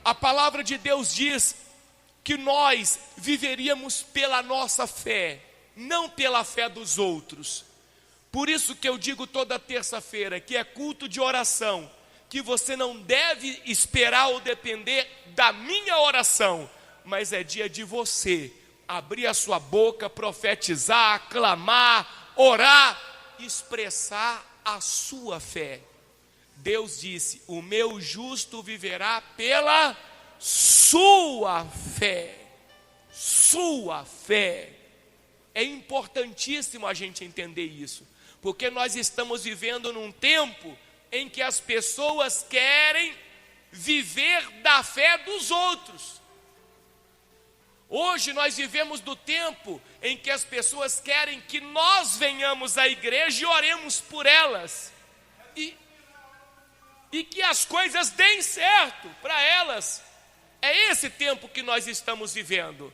A palavra de Deus diz que nós viveríamos pela nossa fé, não pela fé dos outros. Por isso que eu digo toda terça-feira que é culto de oração, que você não deve esperar ou depender da minha oração, mas é dia de você abrir a sua boca, profetizar, clamar, orar, expressar a sua fé. Deus disse: o meu justo viverá pela sua fé. Sua fé. É importantíssimo a gente entender isso, porque nós estamos vivendo num tempo em que as pessoas querem viver da fé dos outros. Hoje nós vivemos do tempo em que as pessoas querem que nós venhamos à igreja e oremos por elas, e que as coisas deem certo para elas. É esse tempo que nós estamos vivendo,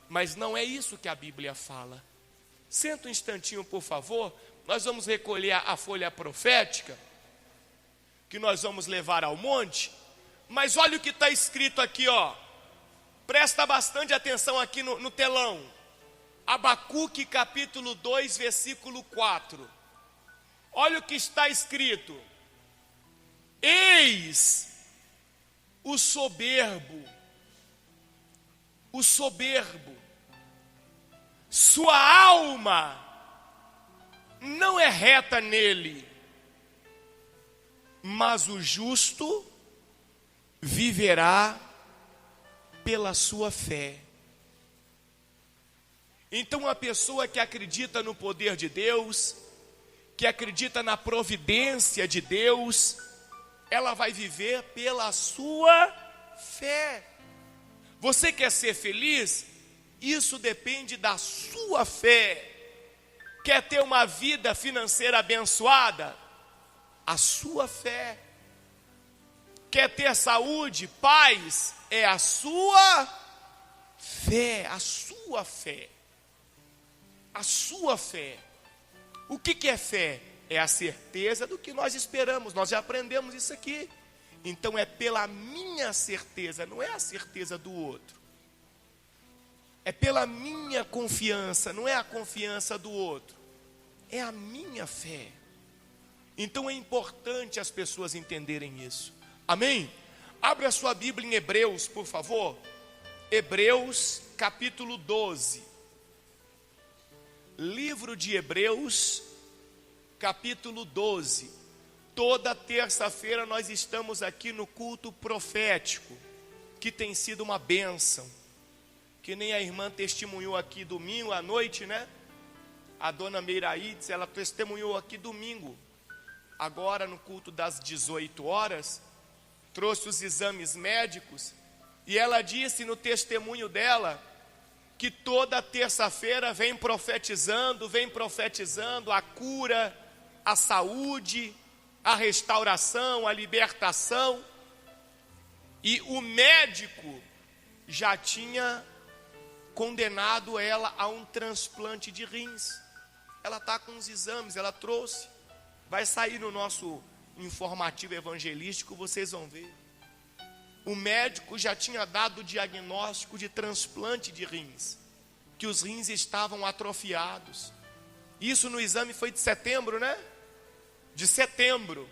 mas não é isso que a Bíblia fala. Senta um instantinho, por favor. Nós vamos recolher a folha profética que nós vamos levar ao monte. Mas olha o que está escrito aqui, ó. Presta bastante atenção aqui no telão. Abacuque capítulo 2, versículo 4. Olha o que está escrito: eis o soberbo, sua alma não é reta nele, mas o justo viverá pela sua fé. Então a pessoa que acredita no poder de Deus, que acredita na providência de Deus, ela vai viver pela sua fé. Você quer ser feliz? Isso depende da sua fé. Quer ter uma vida financeira abençoada? A sua fé. Quer ter saúde, paz? É a sua fé, a sua fé. A sua fé. O que é fé? É a certeza do que nós esperamos. Nós já aprendemos isso aqui. Então é pela minha certeza, não é a certeza do outro. É pela minha confiança, não é a confiança do outro. É a minha fé. Então é importante as pessoas entenderem isso. Amém? Abra a sua Bíblia em Hebreus, por favor. Hebreus capítulo 12. Livro de Hebreus, capítulo 12. Toda terça-feira nós estamos aqui no culto profético, que tem sido uma bênção. Que nem a irmã testemunhou aqui domingo à noite, né? A dona Meiraídes, ela testemunhou aqui domingo. Agora no culto das 18 horas, trouxe os exames médicos. E ela disse no testemunho dela, que toda terça-feira vem profetizando a cura, a saúde, a restauração, a libertação. E o médico já tinha condenado ela a um transplante de rins. Ela está com os exames, ela trouxe. Vai sair no nosso informativo evangelístico, vocês vão ver. O médico já tinha dado o diagnóstico de transplante de rins, que os rins estavam atrofiados. Isso no exame foi de setembro, né? De setembro.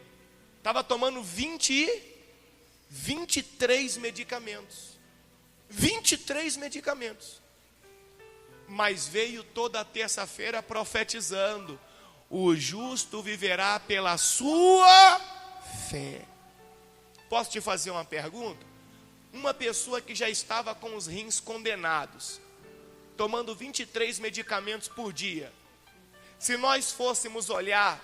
Estava tomando 23 medicamentos. 23 medicamentos. Mas veio toda terça-feira profetizando: o justo viverá pela sua fé. Posso te fazer uma pergunta? Uma pessoa que já estava com os rins condenados, tomando 23 medicamentos por dia. Se nós fôssemos olhar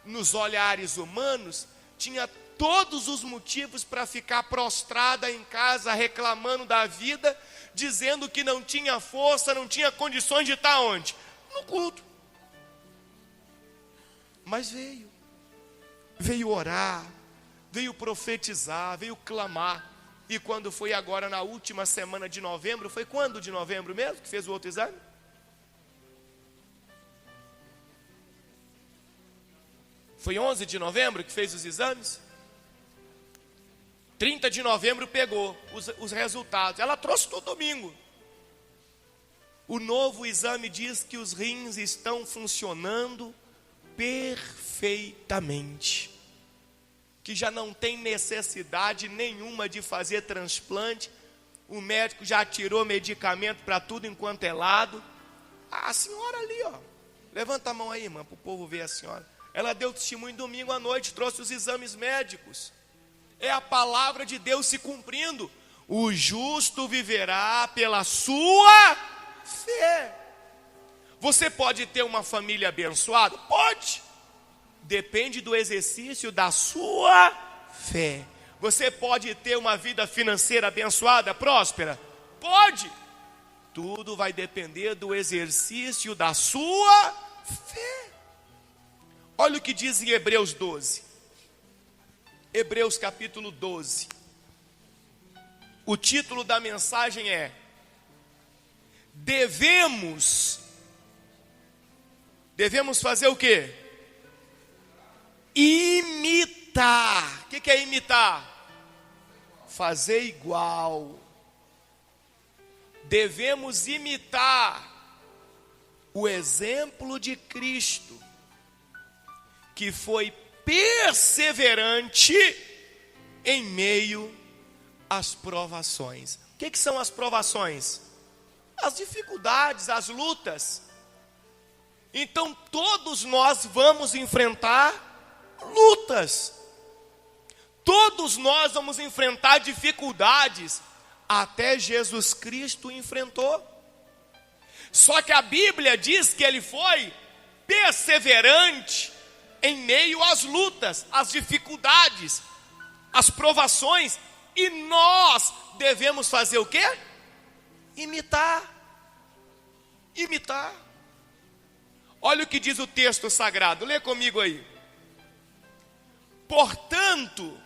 nos olhares humanos, tinha todos os motivos para ficar prostrada em casa, reclamando da vida, dizendo que não tinha força, não tinha condições de estar onde? No culto. Mas veio orar, veio profetizar, veio clamar. E quando foi agora na última semana de novembro, foi quando de novembro mesmo que fez o outro exame? Foi 11 de novembro que fez os exames? 30 de novembro pegou os resultados. Ela trouxe no domingo. O novo exame diz que os rins estão funcionando perfeitamente. Que já não tem necessidade nenhuma de fazer transplante. O médico já tirou medicamento para tudo enquanto é lado. A senhora ali, ó. Levanta a mão aí, irmã, para o povo ver a senhora. Ela deu testemunho domingo à noite, trouxe os exames médicos. É a palavra de Deus se cumprindo. O justo viverá pela sua fé. Você pode ter uma família abençoada? Pode. Depende do exercício da sua fé. Você pode ter uma vida financeira abençoada, próspera? Pode. Tudo vai depender do exercício da sua fé. Olha o que diz em Hebreus 12. Hebreus capítulo 12. O título da mensagem é: Devemos fazer o quê? Imitar. O que é imitar? Fazer igual. Devemos imitar o exemplo de Cristo, que foi perseverante em meio às provações. O que são as provações? As dificuldades, as lutas. Então todos nós vamos enfrentar lutas. Todos nós vamos enfrentar dificuldades. Até Jesus Cristo enfrentou. Só que a Bíblia diz que ele foi perseverante em meio às lutas, às dificuldades, às provações. E nós devemos fazer o quê? Imitar. Imitar. Olha o que diz o texto sagrado. Lê comigo aí. Portanto,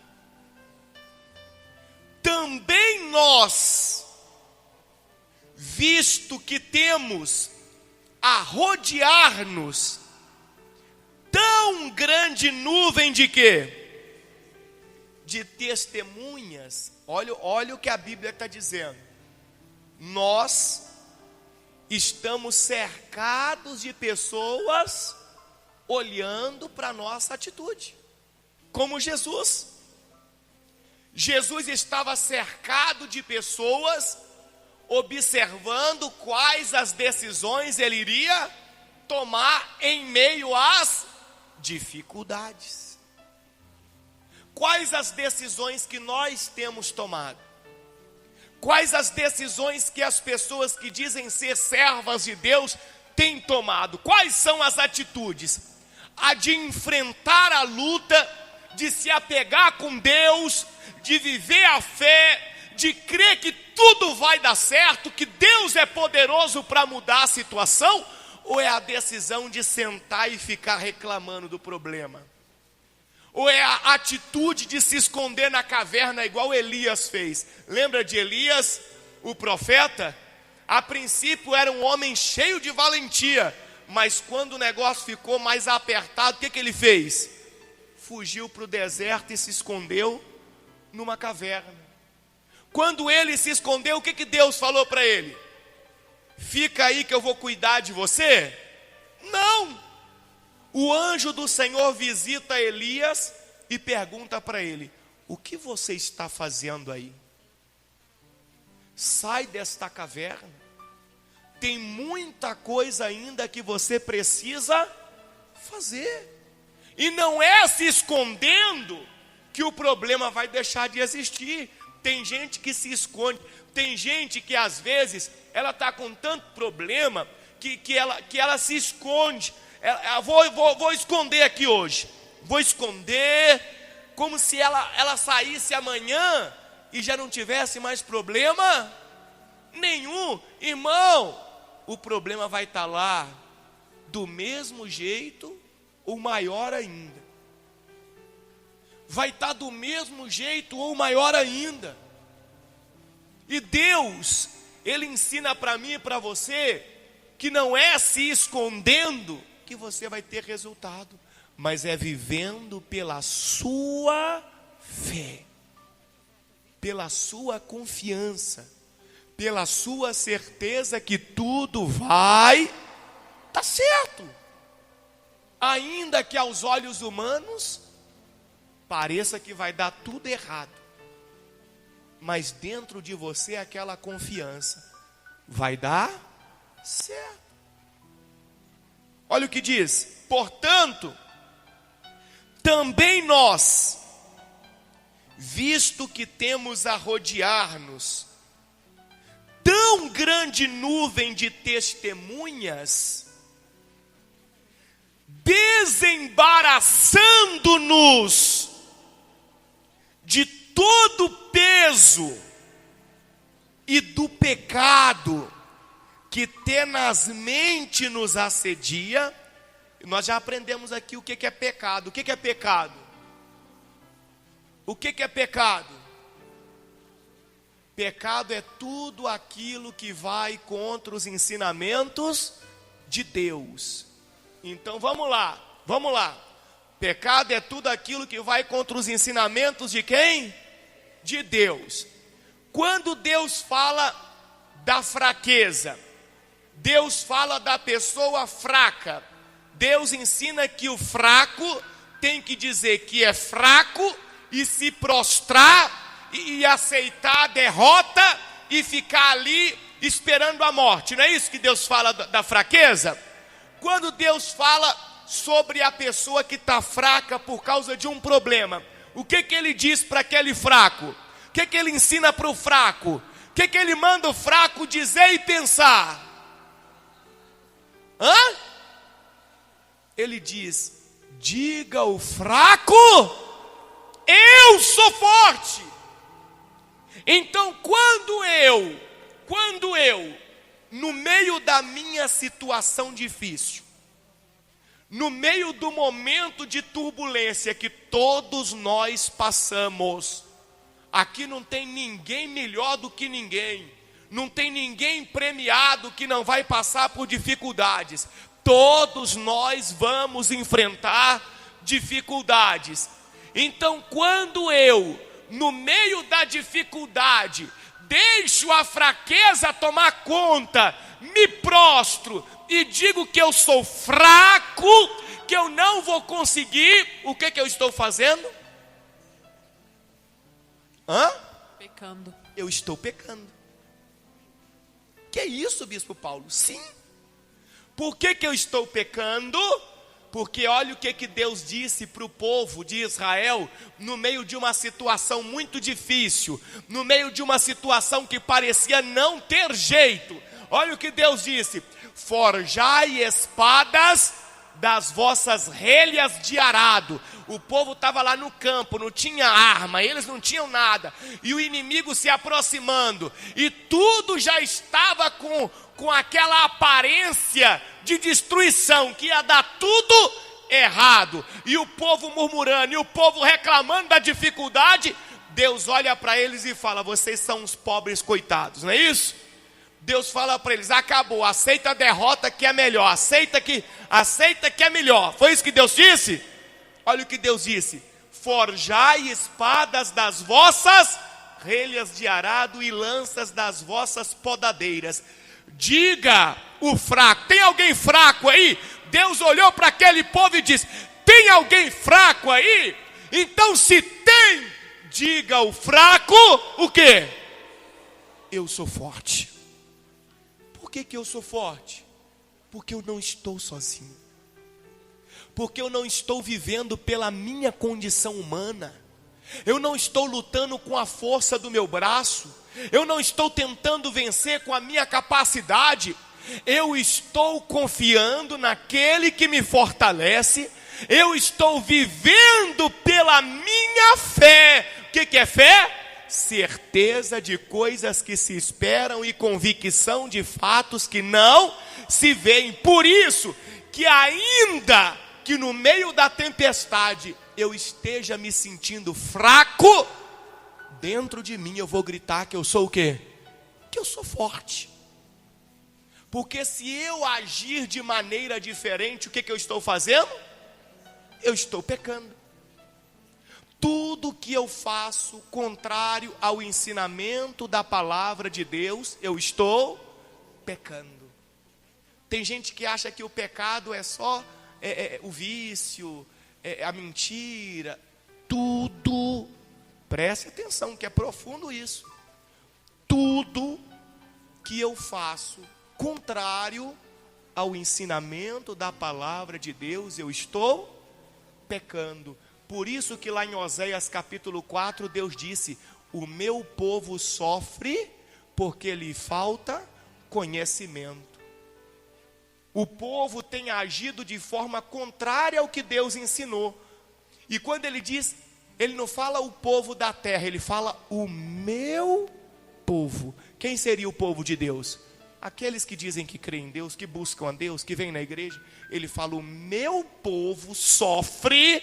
também nós, visto que temos a rodear-nos tão grande nuvem de quê? De testemunhas. Olha o que a Bíblia está dizendo. Nós estamos cercados de pessoas olhando para a nossa atitude. Como Jesus. Jesus estava cercado de pessoas observando quais as decisões ele iria tomar em meio às dificuldades. Quais as decisões que nós temos tomado? Quais as decisões que as pessoas que dizem ser servas de Deus têm tomado? Quais são as atitudes? A de enfrentar a luta, de se apegar com Deus, de viver a fé, de crer que tudo vai dar certo, que Deus é poderoso para mudar a situação? Ou é a decisão de sentar e ficar reclamando do problema? Ou é a atitude de se esconder na caverna igual Elias fez? Lembra de Elias, o profeta? A princípio era um homem cheio de valentia, mas quando o negócio ficou mais apertado, o que ele fez? Fugiu para o deserto e se escondeu numa caverna. Quando ele se escondeu, o que Deus falou para ele? Fica aí que eu vou cuidar de você? Não! O anjo do Senhor visita Elias e pergunta para ele: o que você está fazendo aí? Sai desta caverna. Tem muita coisa ainda que você precisa fazer. E não é se escondendo que o problema vai deixar de existir. Tem gente que se esconde. Tem gente que às vezes ela está com tanto problema que ela se esconde. Vou esconder aqui hoje. Vou esconder como se ela saísse amanhã e já não tivesse mais problema nenhum. Irmão, o problema vai estar lá do mesmo jeito ou maior ainda. Vai estar do mesmo jeito ou maior ainda. E Deus, Ele ensina para mim e para você que não é se escondendo que você vai ter resultado, mas é vivendo pela sua fé. pela sua confiança, pela sua certeza que tudo vai dar certo. Ainda que aos olhos humanos pareça que vai dar tudo errado, mas dentro de você aquela confiança vai dar certo. Olha o que diz: portanto, também nós, visto que temos a rodear-nos tão grande nuvem de testemunhas, desembaraçando-nos de todo o peso e do pecado que tenazmente nos assedia. Nós já aprendemos aqui o que é pecado. O que é pecado? O que é pecado? Pecado é tudo aquilo que vai contra os ensinamentos de Deus. Então vamos lá. Pecado é tudo aquilo que vai contra os ensinamentos de quem? De Deus. Quando Deus fala da fraqueza, Deus fala da pessoa fraca, Deus ensina que o fraco tem que dizer que é fraco e se prostrar e aceitar a derrota e ficar ali esperando a morte. Não é isso que Deus fala da fraqueza? Quando Deus fala sobre a pessoa que está fraca por causa de um problema, o que ele diz para aquele fraco? O que ele ensina para o fraco? O que ele manda o fraco dizer e pensar? Ele diz: diga ao fraco, eu sou forte. Então quando eu, no meio da minha situação difícil, no meio do momento de turbulência que todos nós passamos, aqui não tem ninguém melhor do que ninguém, não tem ninguém premiado que não vai passar por dificuldades. Todos nós vamos enfrentar dificuldades. Então quando eu, no meio da dificuldade, deixo a fraqueza tomar conta, me prostro e digo que eu sou fraco, que eu não vou conseguir, o que eu estou fazendo? Pecando. Eu estou pecando. Que é isso, Bispo Paulo? Sim. Por que eu estou pecando? Porque olha o que Deus disse para o povo de Israel, no meio de uma situação muito difícil, no meio de uma situação que parecia não ter jeito. Olha o que Deus disse: forjai espadas das vossas relhas de arado. O povo estava lá no campo, não tinha arma, eles não tinham nada, e o inimigo se aproximando, e tudo já estava com aquela aparência de destruição, que ia dar tudo errado, e o povo murmurando, e o povo reclamando da dificuldade. Deus olha para eles e fala: vocês são uns pobres coitados, não é isso? Deus fala para eles: acabou, aceita a derrota que é melhor, aceita que é melhor. Foi isso que Deus disse? Olha o que Deus disse: forjai espadas das vossas relhas de arado e lanças das vossas podadeiras. Diga o fraco. Tem alguém fraco aí? Deus olhou para aquele povo e disse: tem alguém fraco aí? Então se tem, diga ao fraco o quê? Eu sou forte. Por que eu sou forte? Porque eu não estou sozinho. Porque eu não estou vivendo pela minha condição humana. Eu não estou lutando com a força do meu braço. Eu não estou tentando vencer com a minha capacidade. Eu estou confiando naquele que me fortalece. Eu estou vivendo pela minha fé. O que é fé? Certeza de coisas que se esperam e convicção de fatos que não se veem. Por isso que ainda que no meio da tempestade eu esteja me sentindo fraco, dentro de mim eu vou gritar que eu sou o quê? Que eu sou forte. Porque se eu agir de maneira diferente, o que eu estou fazendo? Eu estou pecando. tudo que eu faço contrário ao ensinamento da palavra de Deus, eu estou pecando. Tem gente que acha que o pecado é só o vício, a mentira. Tudo, preste atenção que é profundo isso. Tudo que eu faço contrário ao ensinamento da palavra de Deus, eu estou pecando. Por isso que lá em Oséias capítulo 4, Deus disse: o meu povo sofre porque lhe falta conhecimento. O povo tem agido de forma contrária ao que Deus ensinou. E quando ele diz, ele não fala o povo da terra, ele fala o meu povo. Quem seria o povo de Deus? Aqueles que dizem que creem em Deus, que buscam a Deus, que vêm na igreja. Ele fala, o meu povo sofre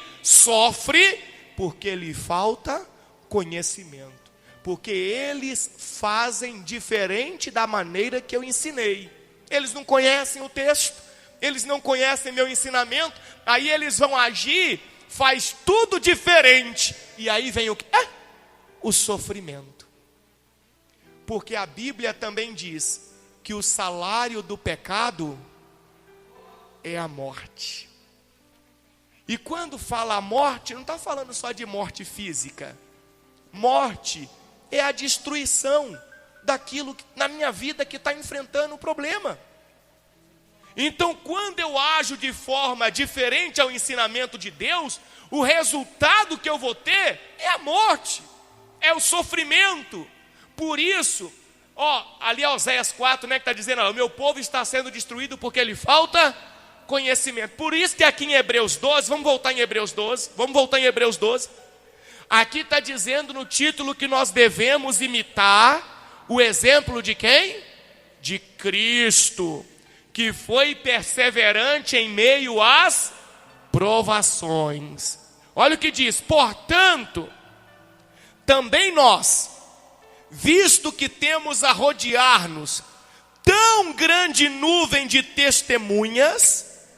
porque lhe falta conhecimento. Porque eles fazem diferente da maneira que eu ensinei. Eles não conhecem o texto, eles não conhecem meu ensinamento, aí eles vão agir, faz tudo diferente. E aí vem o quê? O sofrimento. Porque a Bíblia também diz que o salário do pecado é a morte. E quando fala a morte, não está falando só de morte física. Morte é a destruição daquilo na minha vida que está enfrentando o problema. Então, quando eu ajo de forma diferente ao ensinamento de Deus, o resultado que eu vou ter é a morte, é o sofrimento. Por isso, ali é Oséias 4, que está dizendo, o meu povo está sendo destruído porque lhe falta conhecimento. Por isso que aqui em Hebreus 12, vamos voltar em Hebreus 12, aqui está dizendo no título que nós devemos imitar o exemplo de quem? De Cristo, que foi perseverante em meio às provações. Olha o que diz: portanto, também nós, visto que temos a rodear-nos tão grande nuvem de testemunhas,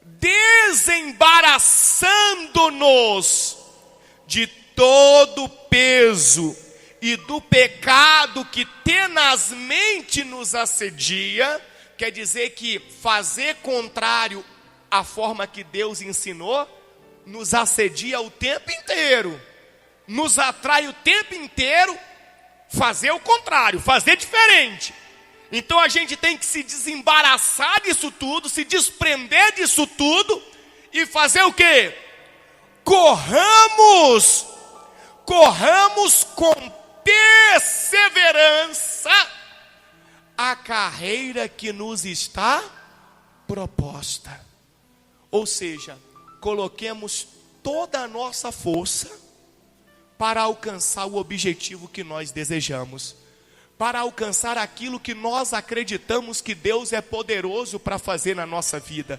desembaraçando-nos de todo o peso e do pecado que tenazmente nos assedia, quer dizer que fazer contrário à forma que Deus ensinou, nos assedia o tempo inteiro, nos atrai o tempo inteiro, fazer o contrário, fazer diferente. Então a gente tem que se desembaraçar disso tudo, se desprender disso tudo, e fazer o quê? Corramos com perseverança a carreira que nos está proposta. Ou seja, coloquemos toda a nossa força para alcançar o objetivo que nós desejamos, para alcançar aquilo que nós acreditamos que Deus é poderoso para fazer na nossa vida.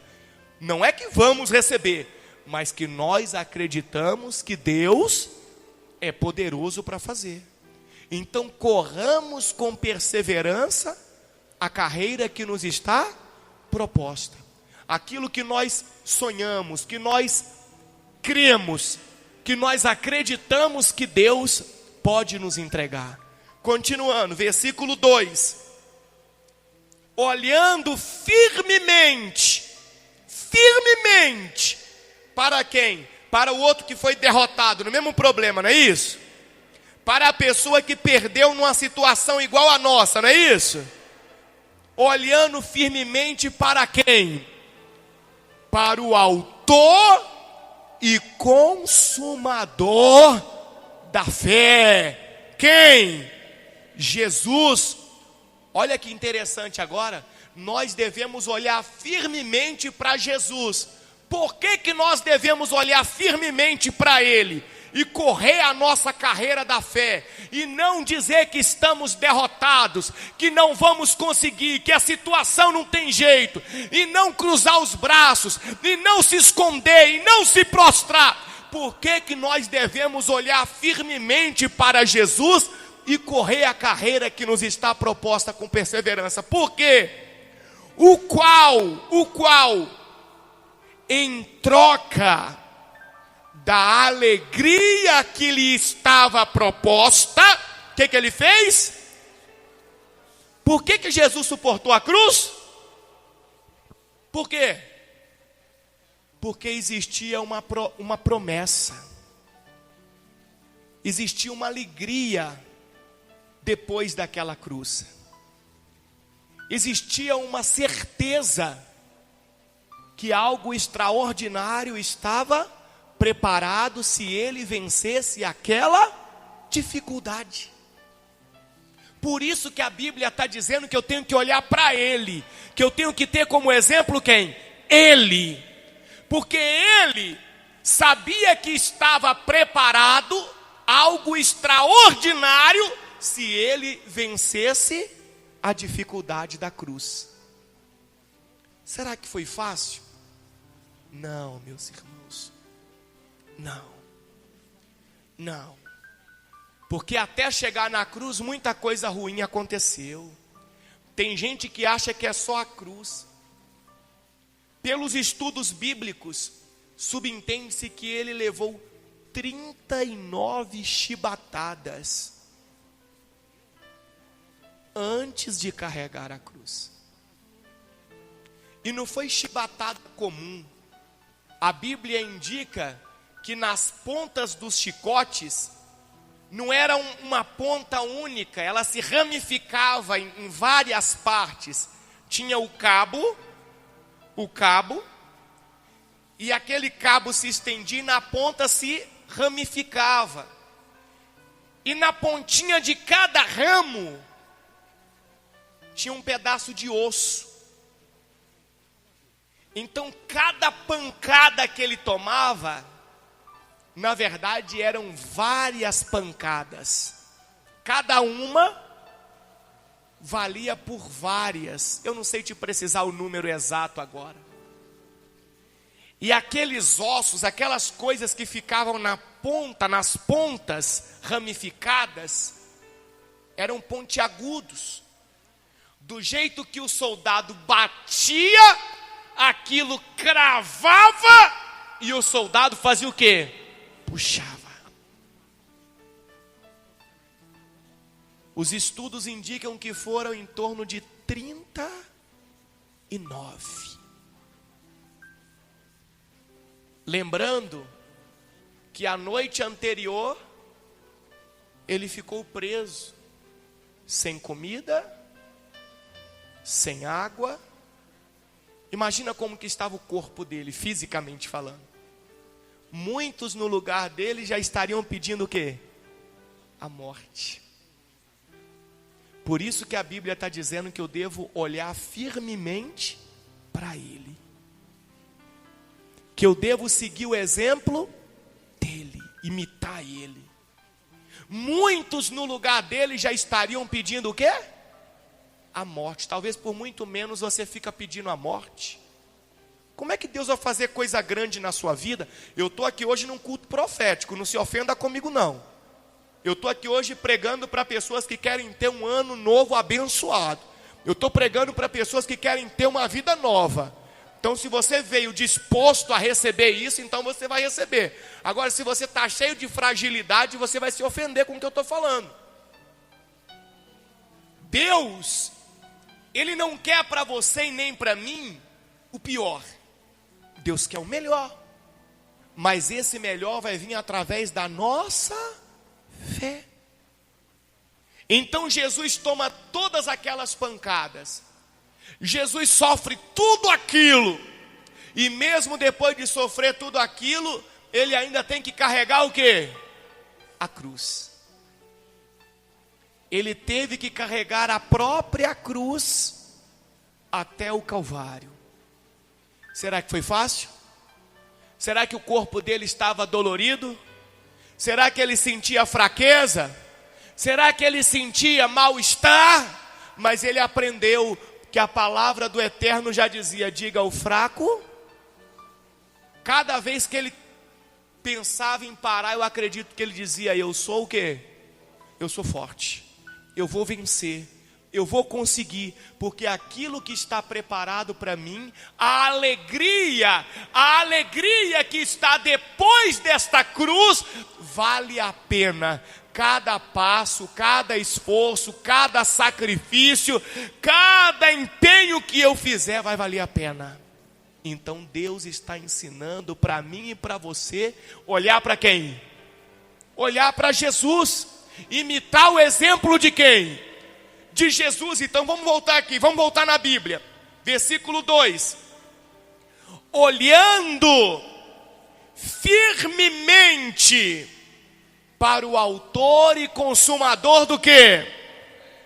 Não é que vamos receber, mas que nós acreditamos que Deus é poderoso para fazer. Então corramos com perseverança a carreira que nos está proposta. Aquilo que nós sonhamos, que nós cremos, que nós acreditamos que Deus pode nos entregar. Continuando, versículo 2. Olhando firmemente, para quem? Para o outro que foi derrotado no mesmo problema, não é isso? Para a pessoa que perdeu numa situação igual a nossa, não é isso? Olhando firmemente para quem? Para o autor e consumador da fé. Quem? Jesus. Olha que interessante agora. Nós devemos olhar firmemente para Jesus. Por que nós devemos olhar firmemente para Ele? E correr a nossa carreira da fé, e não dizer que estamos derrotados, que não vamos conseguir, que a situação não tem jeito, e não cruzar os braços, e não se esconder, e não se prostrar. Por que nós devemos olhar firmemente para Jesus e correr a carreira que nos está proposta com perseverança? Por quê? O qual, em troca da alegria que lhe estava proposta, o que ele fez? Por que Jesus suportou a cruz? Por quê? Porque existia uma promessa, existia uma alegria depois daquela cruz, existia uma certeza que algo extraordinário estava preparado se ele vencesse aquela dificuldade. Por isso que a Bíblia está dizendo que eu tenho que olhar para ele, que eu tenho que ter como exemplo quem? Ele. Porque ele sabia que estava preparado algo extraordinário se ele vencesse a dificuldade da cruz. Será que foi fácil? Não, meus irmãos. Não. Porque até chegar na cruz, muita coisa ruim aconteceu. Tem gente que acha que é só a cruz. Pelos estudos bíblicos, subentende-se que ele levou 39 chibatadas antes de carregar a cruz. E não foi chibatada comum. A Bíblia indica que nas pontas dos chicotes não era uma ponta única, ela se ramificava em várias partes. Tinha o cabo, e aquele cabo se estendia e na ponta se ramificava. E na pontinha de cada ramo tinha um pedaço de osso. Então cada pancada que ele tomava, na verdade eram várias pancadas. Cada uma valia por várias. Eu não sei te precisar o número exato agora. E aqueles ossos, aquelas coisas que ficavam na ponta, nas pontas ramificadas, eram pontiagudos. Do jeito que o soldado batia, aquilo cravava e o soldado fazia o quê? Puxava. Os estudos indicam que foram em torno de 39. Lembrando que a noite anterior ele ficou preso, sem comida, sem água. Imagina como que estava o corpo dele, fisicamente falando. Muitos no lugar dele já estariam pedindo o quê? A morte. Por isso que a Bíblia está dizendo que eu devo olhar firmemente para ele. Que eu devo seguir o exemplo dele, imitar ele. Muitos no lugar dele já estariam pedindo o quê? A morte. Talvez por muito menos você fica pedindo a morte. Como é que Deus vai fazer coisa grande na sua vida? Eu estou aqui hoje num culto profético, não se ofenda comigo não. Eu estou aqui hoje pregando para pessoas que querem ter um ano novo abençoado. Eu estou pregando para pessoas que querem ter uma vida nova. Então se você veio disposto a receber isso, então você vai receber. Agora se você está cheio de fragilidade, você vai se ofender com o que eu estou falando. Deus, Ele não quer para você e nem para mim o pior. Deus quer o melhor. Mas esse melhor vai vir através da nossa fé. Então Jesus toma todas aquelas pancadas. Jesus sofre tudo aquilo. E mesmo depois de sofrer tudo aquilo, ele ainda tem que carregar o quê? A cruz. Ele teve que carregar a própria cruz até o Calvário. Será que foi fácil? Será que o corpo dele estava dolorido? Será que ele sentia fraqueza? Será que ele sentia mal-estar? Mas ele aprendeu que a palavra do Eterno já dizia: diga ao fraco. Cada vez que ele pensava em parar, eu acredito que ele dizia: eu sou o quê? Eu sou forte. Eu vou vencer. Eu vou conseguir, porque aquilo que está preparado para mim, a alegria que está depois desta cruz, vale a pena. Cada passo, cada esforço, cada sacrifício, cada empenho que eu fizer vai valer a pena. Então Deus está ensinando para mim e para você olhar para quem? Olhar para Jesus, imitar o exemplo de quem? De Jesus. Então vamos voltar aqui, vamos voltar na Bíblia. Versículo 2. Olhando firmemente para o autor e consumador do quê?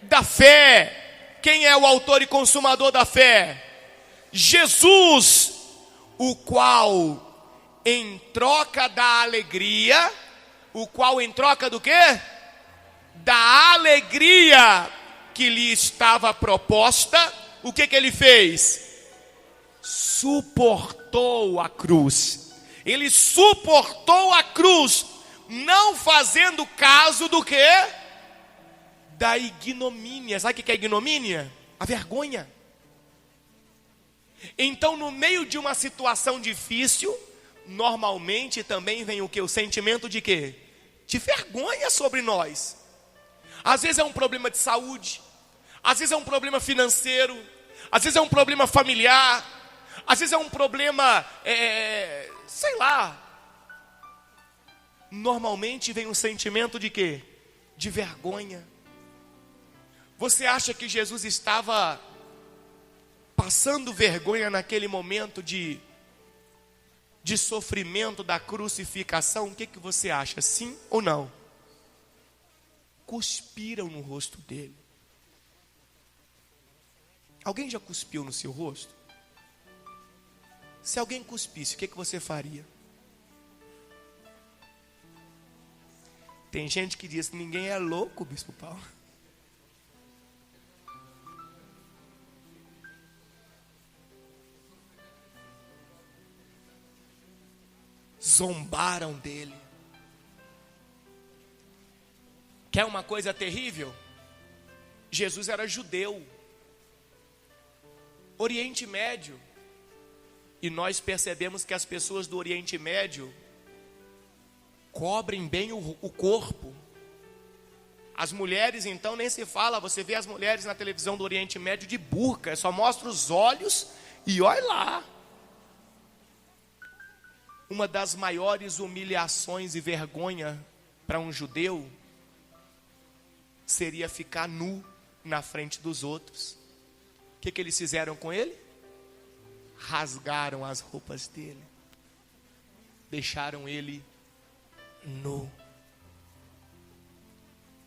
Da fé. Quem é o autor e consumador da fé? Jesus, o qual em troca da alegria, o qual em troca do quê? Da alegria que lhe estava proposta, o que ele fez? Suportou a cruz. Ele suportou a cruz, não fazendo caso do quê? Da ignomínia. Sabe o que é ignomínia? A vergonha. Então, no meio de uma situação difícil, normalmente também vem o que? O sentimento de quê? De vergonha sobre nós. Às vezes é um problema de saúde, às vezes é um problema financeiro, às vezes é um problema familiar, às vezes é um problema, sei lá. Normalmente vem um sentimento de quê? De vergonha. Você acha que Jesus estava passando vergonha naquele momento de sofrimento da crucificação? O que você acha? Sim ou não? Cuspiram no rosto dele. Alguém já cuspiu no seu rosto? Se alguém cuspisse, o que você faria? Tem gente que diz que ninguém é louco, Bispo Paulo. Zombaram dele. Quer uma coisa terrível? Jesus era judeu, Oriente Médio, e nós percebemos que as pessoas do Oriente Médio cobrem bem o corpo. As mulheres então nem se fala. Você vê as mulheres na televisão do Oriente Médio de burca, só mostra os olhos e olha lá. Uma das maiores humilhações e vergonha para um judeu seria ficar nu na frente dos outros. O que eles fizeram com ele? Rasgaram as roupas dele, deixaram ele nu.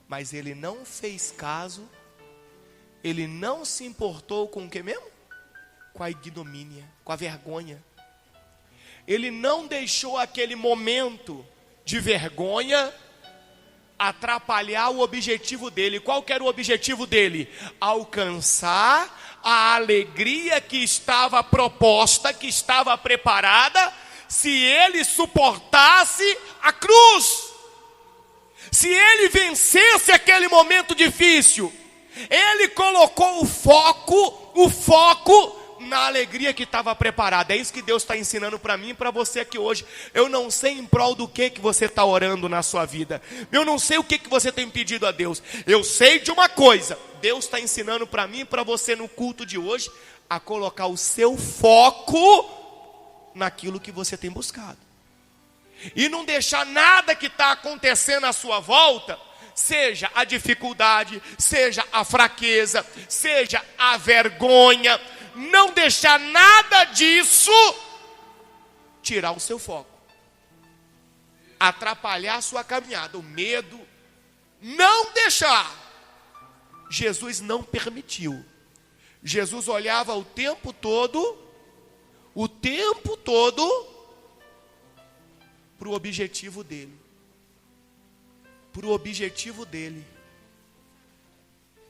Mas ele não fez caso, ele não se importou com o que mesmo? Com a ignomínia, com a vergonha. Ele não deixou aquele momento de vergonha atrapalhar o objetivo dele. Qual que era o objetivo dele? Alcançar a alegria que estava proposta, que estava preparada, se ele suportasse a cruz. Se ele vencesse aquele momento difícil, ele colocou o foco na alegria que estava preparada. É isso que Deus está ensinando para mim e para você aqui hoje. Eu não sei em prol do que você está orando na sua vida. Eu não sei o que você tem pedido a Deus. Eu sei de uma coisa: Deus está ensinando para mim e para você no culto de hoje a colocar o seu foco naquilo que você tem buscado. E não deixar nada que está acontecendo à sua volta, seja a dificuldade, seja a fraqueza, seja a vergonha, não deixar nada disso tirar o seu foco, atrapalhar a sua caminhada, o medo, não deixar. Jesus não permitiu. Jesus olhava o tempo todo para o objetivo dele. Para o objetivo dele.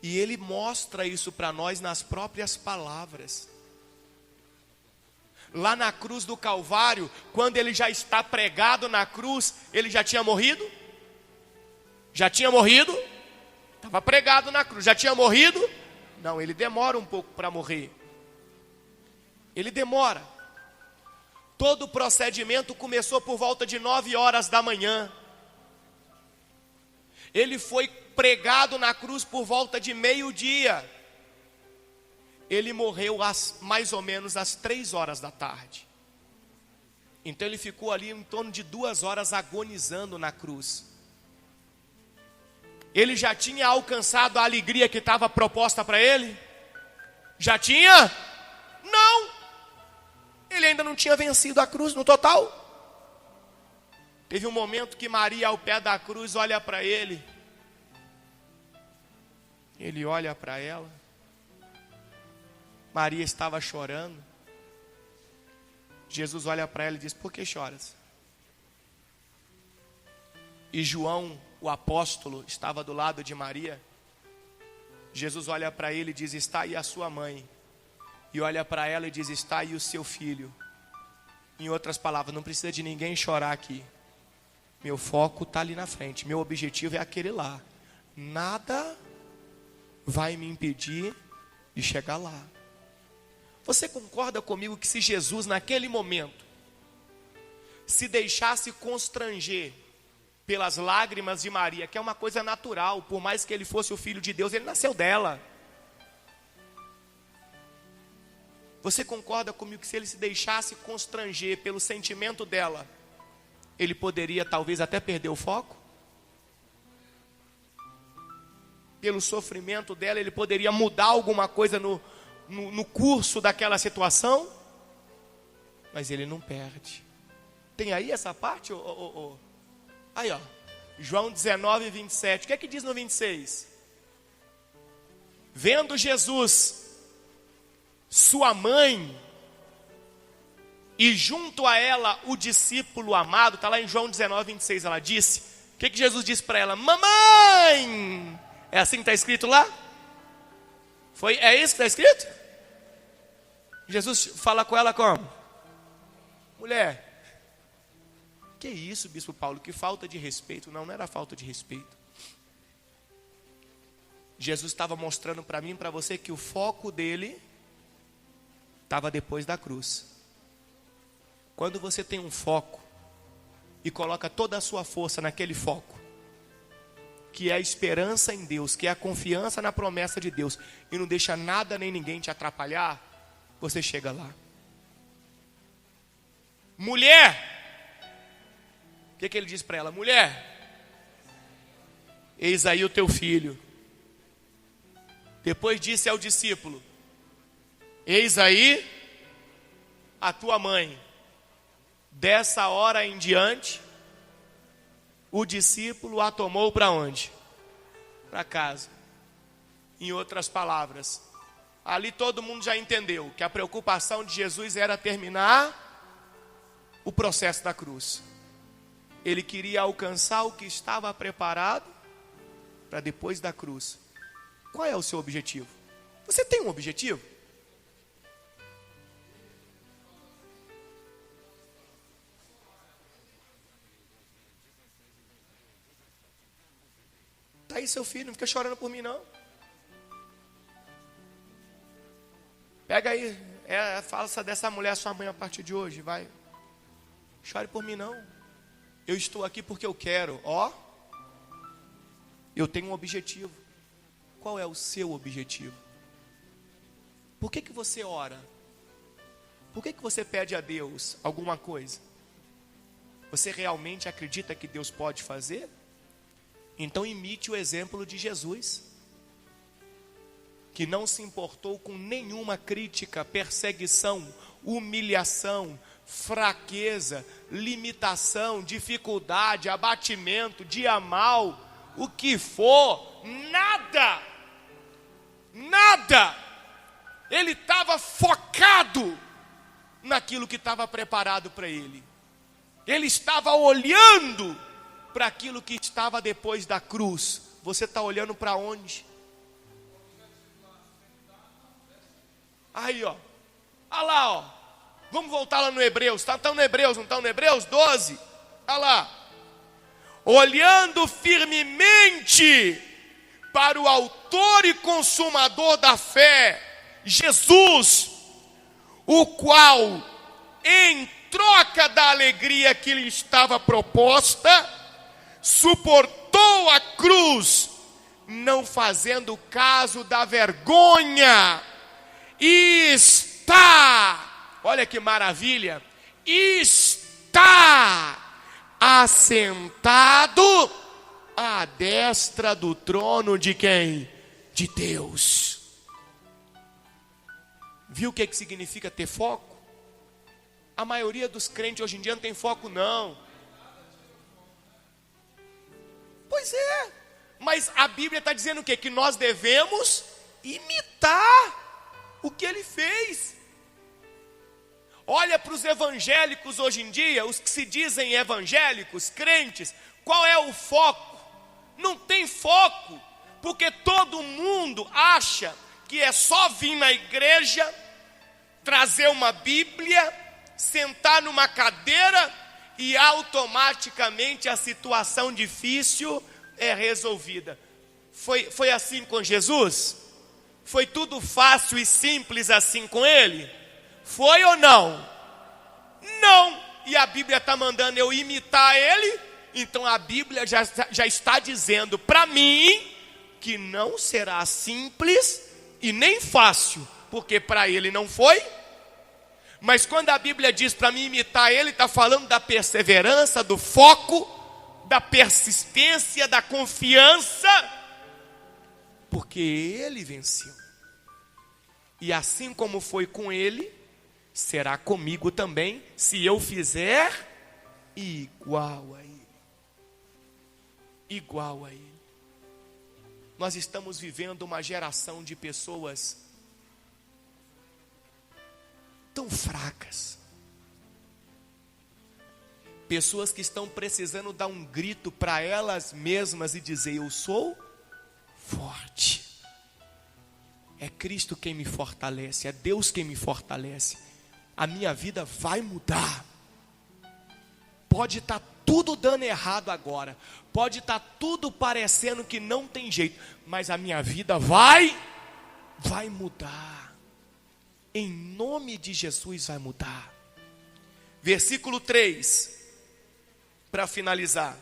E ele mostra isso para nós nas próprias palavras. Lá na cruz do Calvário, quando ele já está pregado na cruz, ele já tinha morrido? Já tinha morrido? Estava pregado na cruz, já tinha morrido? Não, ele demora um pouco para morrer. Ele demora. Todo o procedimento começou por volta de 9 horas da manhã. Ele foi pregado na cruz por volta de meio-dia. Ele morreu mais ou menos às 3 horas da tarde. Então ele ficou ali em torno de 2 horas agonizando na cruz. Ele já tinha alcançado a alegria que estava proposta para ele? Já tinha? Não! Ele ainda não tinha vencido a cruz no total. Teve um momento que Maria, ao pé da cruz, olha para ele. Ele olha para ela. Maria estava chorando. Jesus olha para ela e diz: por que choras? E João, o apóstolo, estava do lado de Maria. Jesus olha para ele e diz: está aí a sua mãe. E olha para ela e diz: está aí o seu filho. Em outras palavras, não precisa de ninguém chorar aqui. Meu foco está ali na frente. Meu objetivo é aquele lá. Nada vai me impedir de chegar lá. Você concorda comigo que se Jesus naquele momento se deixasse constranger pelas lágrimas de Maria, que é uma coisa natural, por mais que ele fosse o filho de Deus, ele nasceu dela. Você concorda comigo que se ele se deixasse constranger pelo sentimento dela, ele poderia talvez até perder o foco? Pelo sofrimento dela, ele poderia mudar alguma coisa no curso daquela situação? Mas ele não perde. Tem aí essa parte? Aí ó, João 19, 27. O que é que diz no 26? Vendo Jesus, sua mãe, e junto a ela o discípulo amado, está lá em João 19, 26, ela disse, o que Jesus disse para ela? Mamãe! É assim que está escrito lá? É isso que está escrito? Jesus fala com ela como? Mulher. Que isso, bispo Paulo? Que falta de respeito. Não era falta de respeito. Jesus estava mostrando para mim e para você que o foco dele estava depois da cruz. Quando você tem um foco e coloca toda a sua força naquele foco, que é a esperança em Deus, que é a confiança na promessa de Deus, e não deixa nada nem ninguém te atrapalhar, você chega lá. Mulher! O que ele diz para ela? Mulher, eis aí o teu filho. Depois disse ao discípulo: eis aí a tua mãe. Dessa hora em diante, o discípulo a tomou para onde? Para casa. Em outras palavras, ali todo mundo já entendeu que a preocupação de Jesus era terminar o processo da cruz. Ele queria alcançar o que estava preparado para depois da cruz. Qual é o seu objetivo? Você tem um objetivo? Está aí seu filho, não fica chorando por mim não. Pega aí, fala dessa mulher, sua mãe, a partir de hoje, vai. Chore por mim não. Eu estou aqui porque eu quero, eu tenho um objetivo. Qual é o seu objetivo? Por que você ora? Por que você pede a Deus alguma coisa? Você realmente acredita que Deus pode fazer? Então imite o exemplo de Jesus, que não se importou com nenhuma crítica, perseguição, humilhação, fraqueza, limitação, dificuldade, abatimento, dia mal, o que for, nada, ele estava focado naquilo que estava preparado para ele, ele estava olhando para aquilo que estava depois da cruz. Você está olhando para onde? Aí olha lá vamos voltar lá no Hebreus, estão no Hebreus, não estão no Hebreus 12? Olha lá, olhando firmemente para o autor e consumador da fé, Jesus, o qual, em troca da alegria que lhe estava proposta, suportou a cruz, não fazendo caso da vergonha, e está, olha que maravilha, está assentado à destra do trono de quem? De Deus. Viu o que significa ter foco? A maioria dos crentes hoje em dia não tem foco, não. Pois é, mas a Bíblia está dizendo o quê? Que nós devemos imitar o que ele fez. Olha para os evangélicos hoje em dia, os que se dizem evangélicos, crentes, qual é o foco? Não tem foco, porque todo mundo acha que é só vir na igreja, trazer uma Bíblia, sentar numa cadeira e automaticamente a situação difícil é resolvida. Foi assim com Jesus? Foi tudo fácil e simples assim com ele? Foi ou não? Não. E a Bíblia está mandando eu imitar ele, então a Bíblia já está dizendo para mim que não será simples e nem fácil, porque para ele não foi. Mas quando a Bíblia diz para mim imitar ele, está falando da perseverança, do foco, da persistência, da confiança, porque ele venceu. E assim como foi com ele, será comigo também, se eu fizer igual a ele. Igual a ele. Nós estamos vivendo uma geração de pessoas tão fracas. Pessoas que estão precisando dar um grito para elas mesmas e dizer: eu sou forte. É Cristo quem me fortalece, é Deus quem me fortalece. A minha vida vai mudar. Pode estar tudo dando errado agora, pode estar tudo parecendo que não tem jeito, mas a minha vida vai mudar. Em nome de Jesus vai mudar. Versículo 3, para finalizar.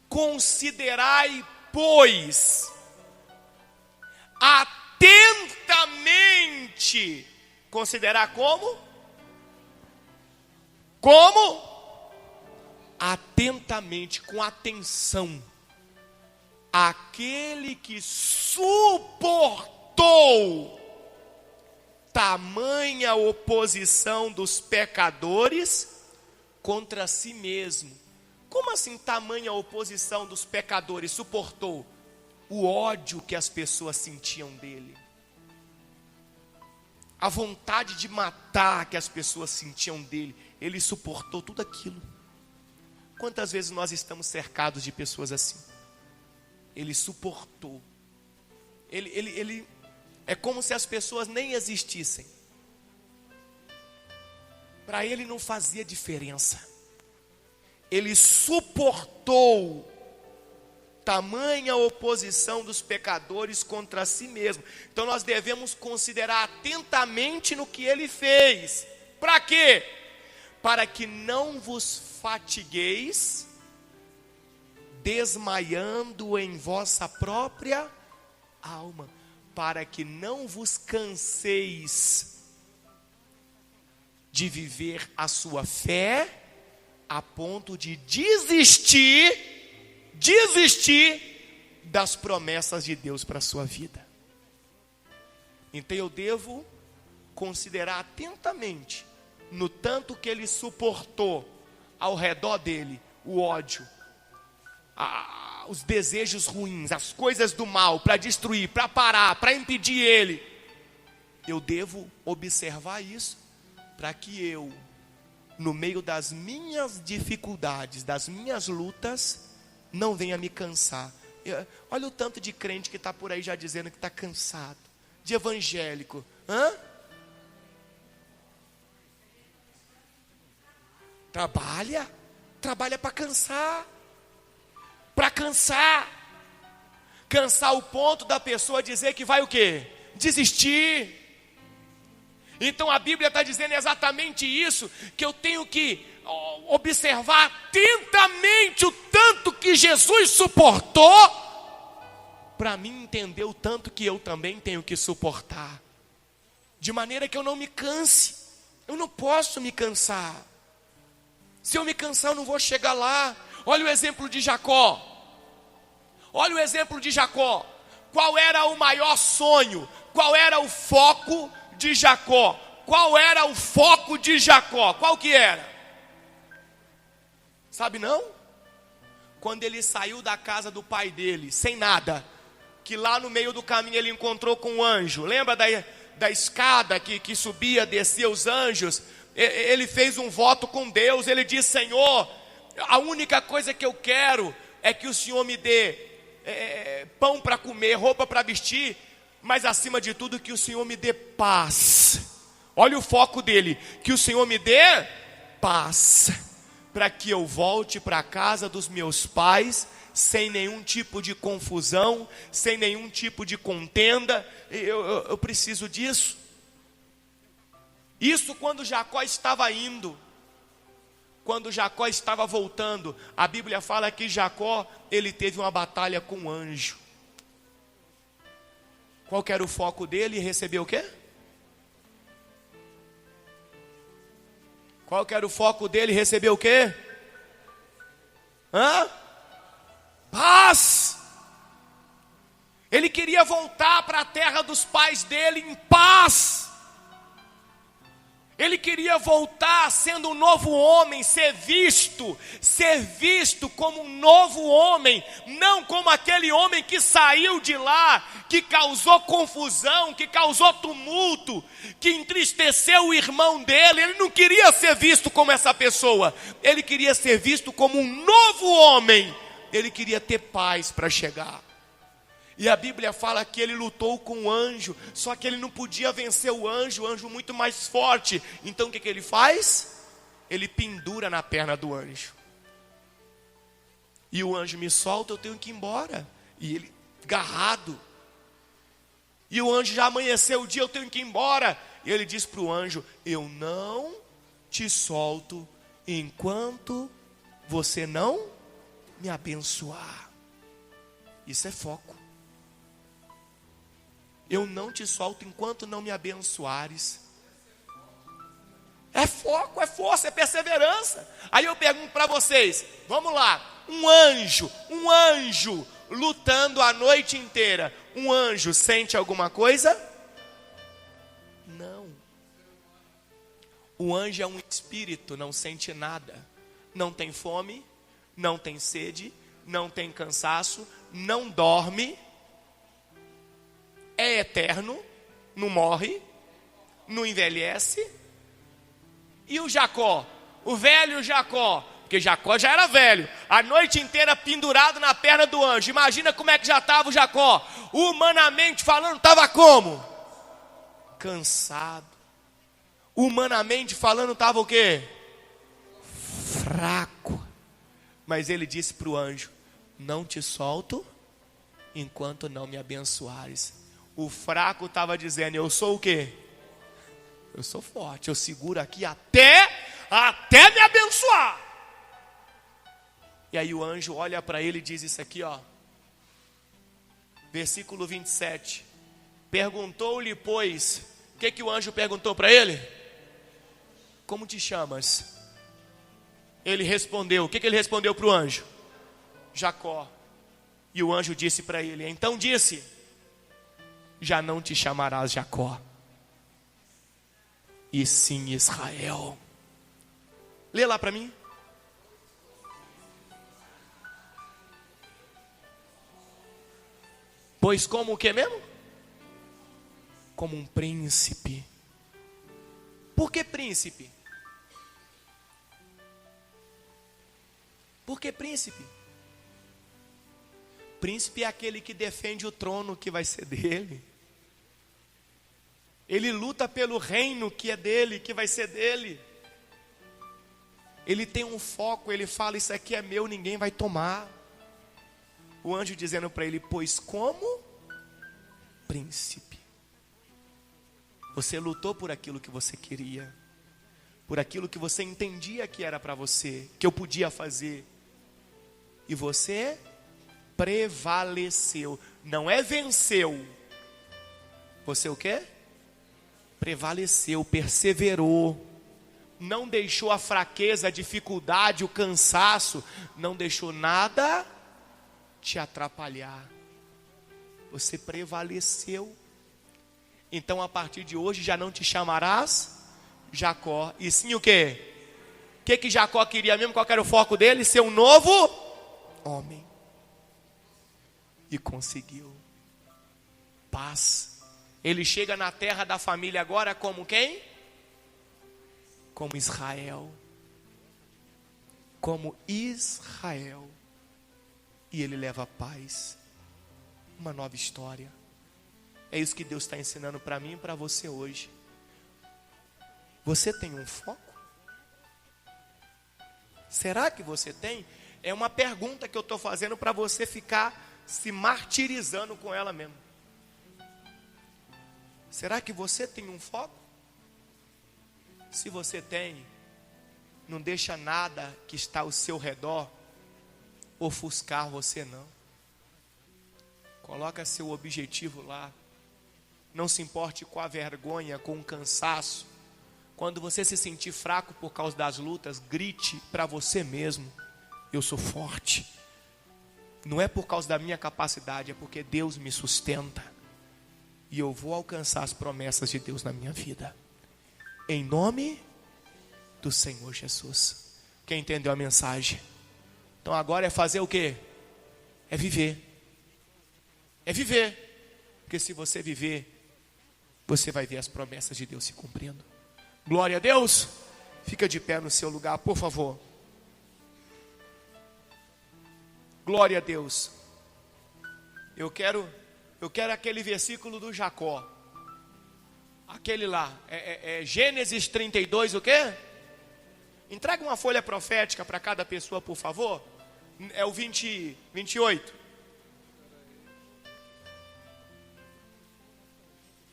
Considerai, pois, atentamente. Considerar como? Como? Atentamente, com atenção. Aquele que suportou tamanha oposição dos pecadores contra si mesmo. Como assim tamanha oposição dos pecadores? Suportou o ódio que as pessoas sentiam dele, a vontade de matar que as pessoas sentiam dele. Ele suportou tudo aquilo. Quantas vezes nós estamos cercados de pessoas assim? Ele suportou. Ele é como se as pessoas nem existissem. Para ele não fazia diferença. Ele suportou tamanha oposição dos pecadores contra si mesmo. Então nós devemos considerar atentamente no que ele fez. Para quê? Para que não vos fatigueis, desmaiando em vossa própria alma. Para que não vos canseis de viver a sua fé a ponto de desistir das promessas de Deus para a sua vida. Então eu devo considerar atentamente no tanto que ele suportou ao redor dele o ódio, os desejos ruins, as coisas do mal, para destruir, para parar, para impedir ele. Eu devo observar isso, para que eu, no meio das minhas dificuldades, das minhas lutas, não venha me cansar. Olha o tanto de crente que está por aí já dizendo que está cansado, de evangélico. Trabalha para cansar. Cansar ao ponto da pessoa dizer que vai o quê? Desistir. Então a Bíblia está dizendo exatamente isso, que eu tenho que observar atentamente o tanto que Jesus suportou, para mim entender o tanto que eu também tenho que suportar, de maneira que eu não me canse. Eu não posso me cansar. Se eu me cansar, eu não vou chegar lá. Olha o exemplo de Jacó. Olha o exemplo de Jacó. Qual era o maior sonho? Qual era o foco de Jacó? Qual era o foco de Jacó? Qual que era? Sabe não? Quando ele saiu da casa do pai dele, sem nada, que lá no meio do caminho ele encontrou com um anjo. Lembra da escada que subia, descia os anjos? Ele fez um voto com Deus. Ele disse: Senhor, a única coisa que eu quero é que o Senhor me dê pão para comer, roupa para vestir, mas acima de tudo que o Senhor me dê paz. Olha o foco dele: que o Senhor me dê paz, para que eu volte para a casa dos meus pais sem nenhum tipo de confusão, sem nenhum tipo de contenda. Eu preciso disso. Isso quando Jacó estava indo. Quando Jacó estava voltando, a Bíblia fala que Jacó, ele teve uma batalha com um anjo. Qual que era o foco dele? Receber o quê? Qual que era o foco dele? Receber o quê? Paz. Ele queria voltar para a terra dos pais dele em paz. Ele queria voltar sendo um novo homem, ser visto como um novo homem, não como aquele homem que saiu de lá, que causou confusão, que causou tumulto, que entristeceu o irmão dele. Ele não queria ser visto como essa pessoa, ele queria ser visto como um novo homem. Ele queria ter paz para chegar. E a Bíblia fala que ele lutou com o anjo, só que ele não podia vencer o anjo muito mais forte. Então o que ele faz? Ele pendura na perna do anjo. E o anjo me solta, eu tenho que ir embora. E ele agarrado. E o anjo já amanheceu o dia, eu tenho que ir embora. E ele diz para o anjo: eu não te solto enquanto você não me abençoar. Isso é foco. Eu não te solto enquanto não me abençoares. É foco, é força, é perseverança. Aí eu pergunto para vocês, vamos lá, um anjo lutando a noite inteira, um anjo sente alguma coisa? Não. O anjo é um espírito, não sente nada. Não tem fome, não tem sede, não tem cansaço, não dorme. É eterno, não morre, não envelhece. E o Jacó, o velho Jacó, porque Jacó já era velho, a noite inteira pendurado na perna do anjo. Imagina como é que já estava o Jacó, humanamente falando, estava como? Cansado. Humanamente falando, estava o quê? Fraco. Mas ele disse para o anjo: não te solto enquanto não me abençoares. O fraco estava dizendo: eu sou o quê? Eu sou forte, eu seguro aqui até me abençoar. E aí o anjo olha para ele e diz isso aqui, ó. Versículo 27. Perguntou-lhe, pois, o que o anjo perguntou para ele? Como te chamas? Ele respondeu, o que ele respondeu para o anjo? Jacó. E o anjo disse para ele, então disse: já não te chamarás Jacó, e sim Israel. Lê lá para mim. Pois como o que mesmo? Como um príncipe. Por que príncipe? Por que príncipe? Príncipe é aquele que defende o trono que vai ser dele. Ele luta pelo reino que é dele, que vai ser dele. Ele tem um foco, ele fala: isso aqui é meu, ninguém vai tomar. O anjo dizendo para ele: pois como príncipe, você lutou por aquilo que você queria, por aquilo que você entendia que era para você, que eu podia fazer, e você prevaleceu. Não é venceu. Você o quê? Prevaleceu, perseverou. Não deixou a fraqueza, a dificuldade, o cansaço, não deixou nada te atrapalhar. Você prevaleceu. Então a partir de hoje já não te chamarás Jacó, e sim o quê? O que Jacó queria mesmo? Qual era o foco dele? Ser um novo homem. E conseguiu. Paz. Ele chega na terra da família agora como quem? Como Israel. Como Israel. E ele leva paz. Uma nova história. É isso que Deus está ensinando para mim e para você hoje. Você tem um foco? Será que você tem? É uma pergunta que eu estou fazendo para você ficar se martirizando com ela mesmo. Será que você tem um foco? Se você tem, não deixa nada que está ao seu redor ofuscar você não. Coloca seu objetivo lá. Não se importe com a vergonha, com o cansaço. Quando você se sentir fraco por causa das lutas, grite para você mesmo: eu sou forte. Não é por causa da minha capacidade, é porque Deus me sustenta. E eu vou alcançar as promessas de Deus na minha vida. Em nome do Senhor Jesus. Quem entendeu a mensagem? Então agora é fazer o quê? É viver. É viver. Porque se você viver, você vai ver as promessas de Deus se cumprindo. Glória a Deus. Fica de pé no seu lugar, por favor. Glória a Deus. Eu quero aquele versículo do Jacó. Aquele lá. Gênesis 32, o quê? Entrega uma folha profética para cada pessoa, por favor. É o 28.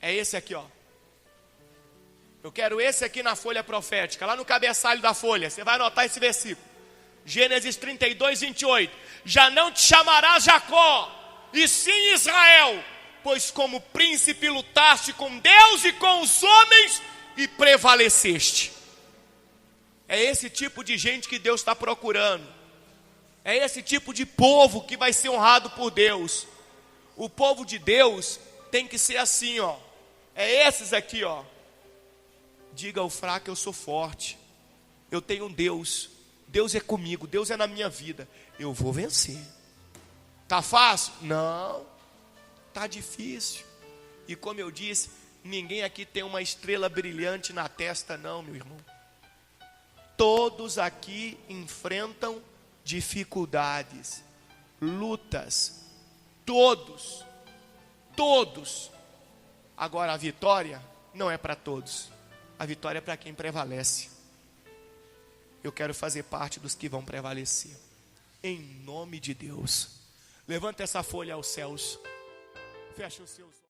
É esse aqui, ó. Eu quero esse aqui na folha profética, lá no cabeçalho da folha. Você vai anotar esse versículo. Gênesis 32, 28. Já não te chamarás Jacó, e sim Israel, pois como príncipe lutaste com Deus e com os homens e prevaleceste. É esse tipo de gente que Deus está procurando. É esse tipo de povo que vai ser honrado por Deus. O povo de Deus tem que ser assim, ó. É esses aqui, ó. Diga ao fraco: eu sou forte. Eu tenho um Deus. Deus é comigo. Deus é na minha vida. Eu vou vencer. Tá fácil? Não. Tá difícil. E como eu disse, ninguém aqui tem uma estrela brilhante na testa, não, meu irmão. Todos aqui enfrentam dificuldades, lutas. Todos. Agora a vitória não é para todos. A vitória é para quem prevalece. Eu quero fazer parte dos que vão prevalecer. Em nome de Deus. Levanta essa folha aos céus. Fecha os seus olhos.